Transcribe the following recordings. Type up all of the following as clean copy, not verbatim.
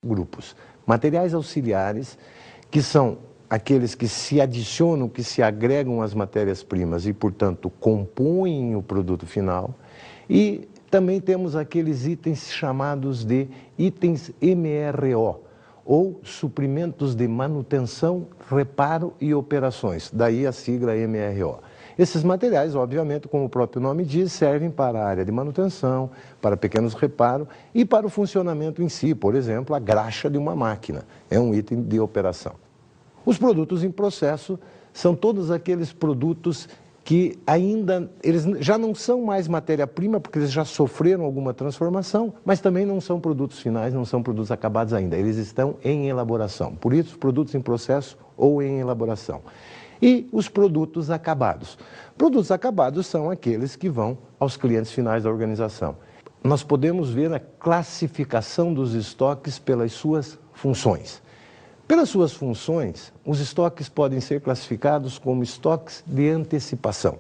grupos. Materiais auxiliares, que são aqueles que se adicionam, que se agregam às matérias-primas e, portanto, compõem o produto final. E também temos aqueles itens chamados de itens MRO, ou suprimentos de manutenção, reparo e operações, daí a sigla MRO. Esses materiais, obviamente, como o próprio nome diz, servem para a área de manutenção, para pequenos reparos e para o funcionamento em si. Por exemplo, a graxa de uma máquina é um item de operação. Os produtos em processo são todos aqueles produtos que ainda, eles já não são mais matéria-prima, porque eles já sofreram alguma transformação, mas também não são produtos finais, não são produtos acabados ainda, eles estão em elaboração. Por isso, produtos em processo ou em elaboração. E os produtos acabados. Produtos acabados são aqueles que vão aos clientes finais da organização. Nós podemos ver a classificação dos estoques pelas suas funções. Pelas suas funções, os estoques podem ser classificados como estoques de antecipação.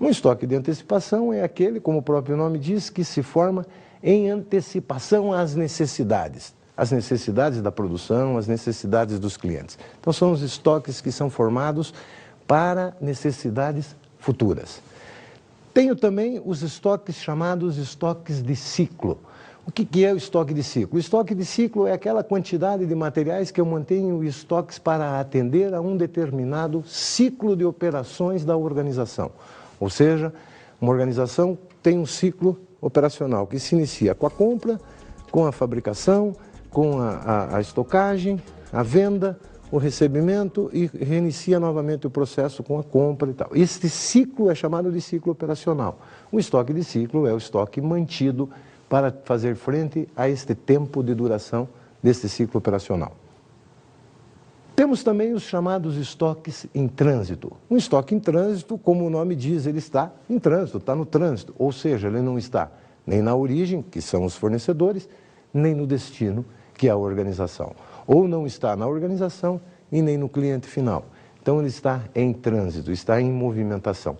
Um estoque de antecipação é aquele, como o próprio nome diz, que se forma em antecipação às necessidades. As necessidades da produção, as necessidades dos clientes. Então, são os estoques que são formados para necessidades futuras. Tenho também os estoques chamados estoques de ciclo. O que é o estoque de ciclo? O estoque de ciclo é aquela quantidade de materiais que eu mantenho estoques para atender a um determinado ciclo de operações da organização. Ou seja, uma organização tem um ciclo operacional que se inicia com a compra, com a fabricação, com a estocagem, a venda, o recebimento e reinicia novamente o processo com a compra e tal. Este ciclo é chamado de ciclo operacional. O estoque de ciclo é o estoque mantido para fazer frente a este tempo de duração deste ciclo operacional. Temos também os chamados estoques em trânsito. Um estoque em trânsito, como o nome diz, ele está em trânsito, está no trânsito, ou seja, ele não está nem na origem, que são os fornecedores, nem no destino, que é a organização. Ou não está na organização e nem no cliente final. Então ele está em trânsito, está em movimentação.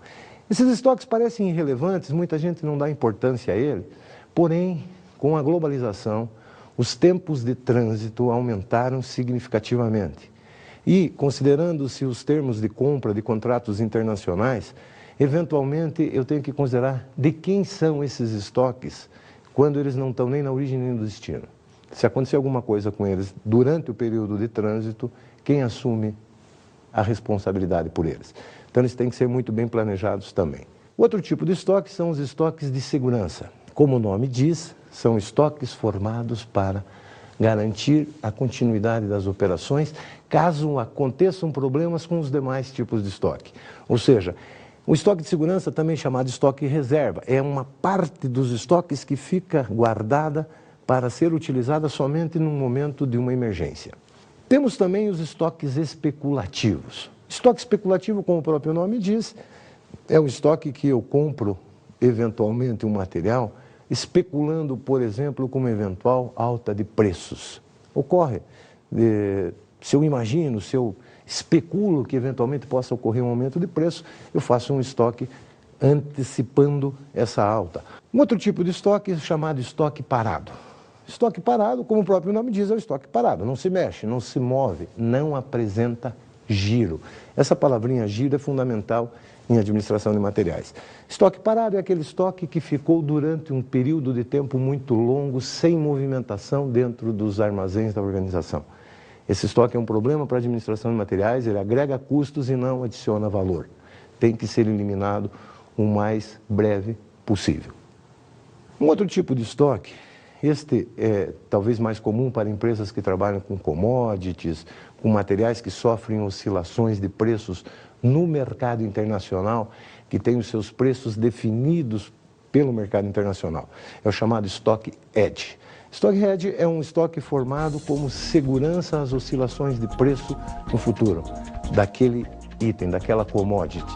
Esses estoques parecem irrelevantes, muita gente não dá importância a ele, porém, com a globalização, os tempos de trânsito aumentaram significativamente. E, considerando-se os termos de compra de contratos internacionais, eventualmente eu tenho que considerar de quem são esses estoques quando eles não estão nem na origem nem no destino. Se acontecer alguma coisa com eles durante o período de trânsito, quem assume a responsabilidade por eles? Então, eles têm que ser muito bem planejados também. Outro tipo de estoque são os estoques de segurança. Como o nome diz, são estoques formados para garantir a continuidade das operações, caso aconteçam problemas com os demais tipos de estoque. Ou seja, o estoque de segurança, também chamado estoque reserva, é uma parte dos estoques que fica guardada para ser utilizada somente no momento de uma emergência. Temos também os estoques especulativos. Estoque especulativo, como o próprio nome diz, é o estoque que eu compro, eventualmente, um material, especulando, por exemplo, com uma eventual alta de preços. Ocorre, se eu imagino, se eu especulo que eventualmente possa ocorrer um aumento de preço, eu faço um estoque antecipando essa alta. Um outro tipo de estoque é chamado estoque parado. Estoque parado, como o próprio nome diz, é o estoque parado. Não se mexe, não se move, não apresenta giro. Essa palavrinha giro é fundamental em administração de materiais. Estoque parado é aquele estoque que ficou durante um período de tempo muito longo, sem movimentação dentro dos armazéns da organização. Esse estoque é um problema para a administração de materiais, ele agrega custos e não adiciona valor. Tem que ser eliminado o mais breve possível. Um outro tipo de estoque, este é talvez mais comum para empresas que trabalham com commodities, com materiais que sofrem oscilações de preços no mercado internacional, que tem os seus preços definidos pelo mercado internacional. É o chamado estoque hedge. Estoque hedge é um estoque formado como segurança às oscilações de preço no futuro, daquele item, daquela commodity.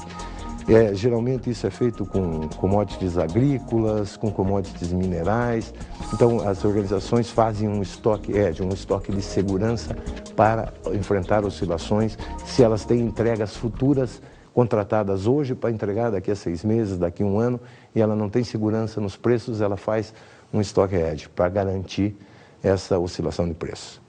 Geralmente isso é feito com commodities agrícolas, com commodities minerais. Então as organizações fazem um estoque hedge, um estoque de segurança para enfrentar oscilações, se elas têm entregas futuras contratadas hoje para entregar daqui a 6 meses, daqui a 1 ano, e ela não tem segurança nos preços, ela faz um estoque hedge para garantir essa oscilação de preço.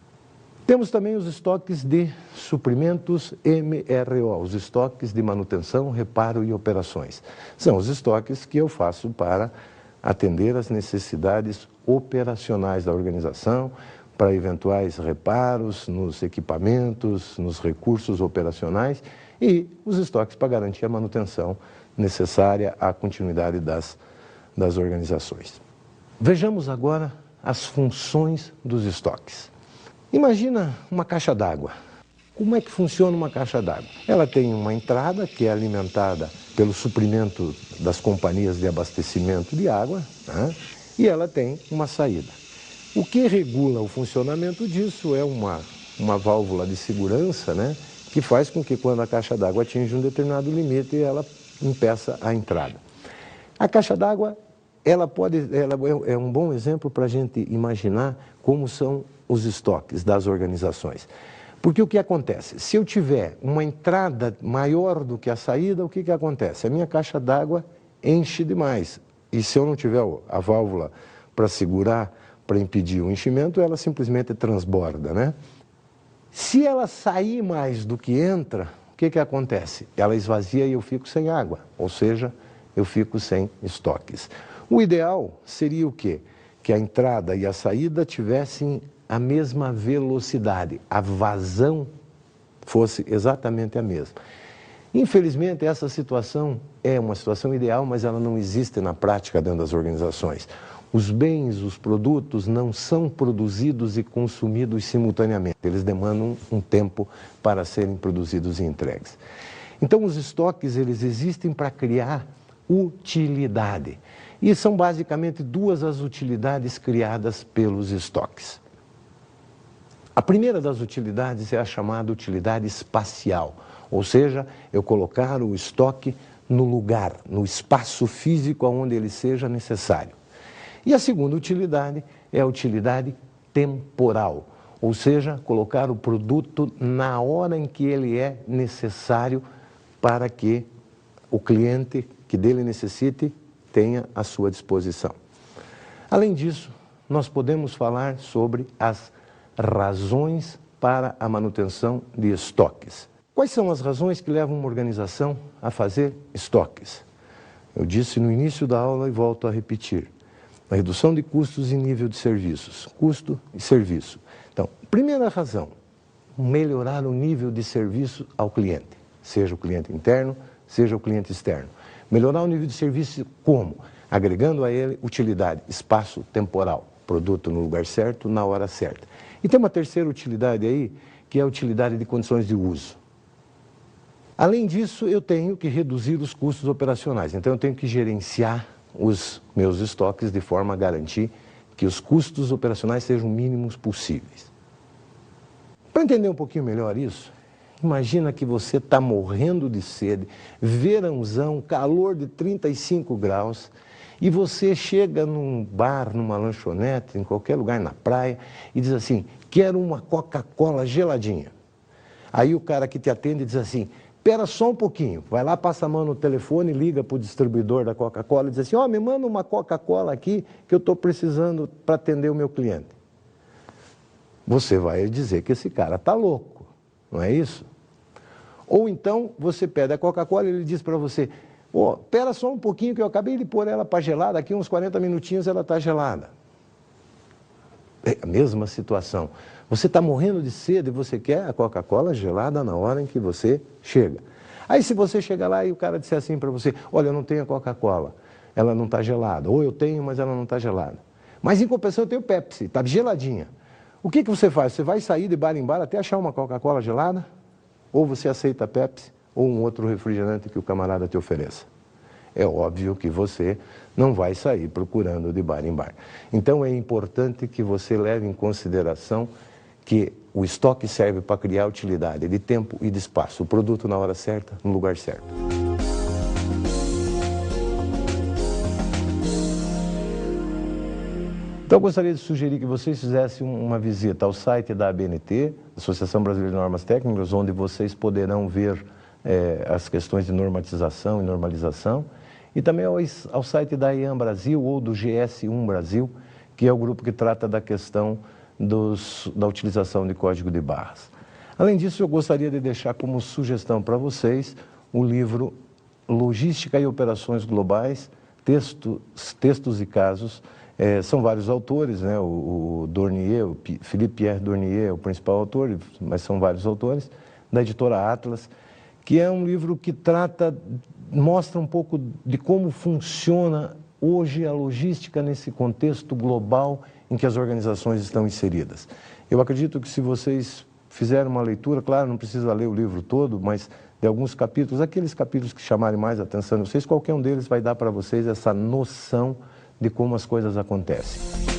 Temos também os estoques de suprimentos MRO, os estoques de manutenção, reparo e operações. São os estoques que eu faço para atender às necessidades operacionais da organização, para eventuais reparos nos equipamentos, nos recursos operacionais e os estoques para garantir a manutenção necessária à continuidade das organizações. Vejamos agora as funções dos estoques. Imagina uma caixa d'água. Como é que funciona uma caixa d'água? Ela tem uma entrada que é alimentada pelo suprimento das companhias de abastecimento de água, né? E ela tem uma saída. O que regula o funcionamento disso é uma válvula de segurança, né? Que faz com que quando a caixa d'água atinge um determinado limite, ela impeça a entrada. A caixa d'água, ela é um bom exemplo para a gente imaginar como são os estoques das organizações. Porque o que acontece? Se eu tiver uma entrada maior do que a saída, o que acontece? A minha caixa d'água enche demais. E se eu não tiver a válvula para segurar, para impedir o enchimento, ela simplesmente transborda, né? Se ela sair mais do que entra, o que acontece? Ela esvazia e eu fico sem água, ou seja, eu fico sem estoques. O ideal seria o quê? Que a entrada e a saída tivessem a mesma velocidade, a vazão fosse exatamente a mesma. Infelizmente, essa situação é uma situação ideal, mas ela não existe na prática dentro das organizações. Os bens, os produtos não são produzidos e consumidos simultaneamente. Eles demandam um tempo para serem produzidos e entregues. Então, os estoques, eles existem para criar utilidade. E são basicamente duas as utilidades criadas pelos estoques. A primeira das utilidades é a chamada utilidade espacial, ou seja, eu colocar o estoque no lugar, no espaço físico onde ele seja necessário. E a segunda utilidade é a utilidade temporal, ou seja, colocar o produto na hora em que ele é necessário para que o cliente que dele necessite tenha à sua disposição. Além disso, nós podemos falar sobre as razões para a manutenção de estoques. Quais são as razões que levam uma organização a fazer estoques? Eu disse no início da aula e volto a repetir. A redução de custos e nível de serviços. Custo e serviço. Então, primeira razão, melhorar o nível de serviço ao cliente. Seja o cliente interno, seja o cliente externo. Melhorar o nível de serviço como? Agregando a ele utilidade, espaço temporal. Produto no lugar certo, na hora certa. E tem uma terceira utilidade aí, que é a utilidade de condições de uso. Além disso, eu tenho que reduzir os custos operacionais. Então, eu tenho que gerenciar os meus estoques de forma a garantir que os custos operacionais sejam mínimos possíveis. Para entender um pouquinho melhor isso, imagina que você está morrendo de sede, verãozão, calor de 35 graus, e você chega num bar, numa lanchonete, em qualquer lugar na praia, e diz assim, quero uma Coca-Cola geladinha. Aí o cara que te atende diz assim, espera só um pouquinho, vai lá, passa a mão no telefone, liga para o distribuidor da Coca-Cola e diz assim, ó, me manda uma Coca-Cola aqui que eu estou precisando para atender o meu cliente. Você vai dizer que esse cara está louco, não é isso? Ou então você pede a Coca-Cola e ele diz para você, ó, espera só um pouquinho que eu acabei de pôr ela para gelar, daqui uns 40 minutinhos ela está gelada. É a mesma situação. Você está morrendo de sede e você quer a Coca-Cola gelada na hora em que você chega. Aí se você chega lá e o cara disser assim para você, olha, eu não tenho a Coca-Cola, ela não está gelada. Ou eu tenho, mas ela não está gelada. Mas em compensação eu tenho Pepsi, está geladinha. O que você faz? Você vai sair de bar em bar até achar uma Coca-Cola gelada? Ou você aceita a Pepsi ou um outro refrigerante que o camarada te ofereça? É óbvio que você não vai sair procurando de bar em bar. Então é importante que você leve em consideração que o estoque serve para criar utilidade de tempo e de espaço. O produto na hora certa, no lugar certo. Então eu gostaria de sugerir que vocês fizessem uma visita ao site da ABNT, Associação Brasileira de Normas Técnicas, onde vocês poderão ver as questões de normatização e normalização, e também ao site da IAM Brasil ou do GS1 Brasil, que é o grupo que trata da questão da utilização de código de barras. Além disso, eu gostaria de deixar como sugestão para vocês o livro Logística e Operações Globais, Textos e Casos. São vários autores, né? O Dornier, o Philippe Pierre Dornier é o principal autor, mas são vários autores, da editora Atlas, que é um livro que mostra um pouco de como funciona hoje a logística nesse contexto global em que as organizações estão inseridas. Eu acredito que se vocês fizerem uma leitura, claro, não precisa ler o livro todo, mas de alguns capítulos, aqueles capítulos que chamarem mais a atenção de vocês, qualquer um deles vai dar para vocês essa noção de como as coisas acontecem.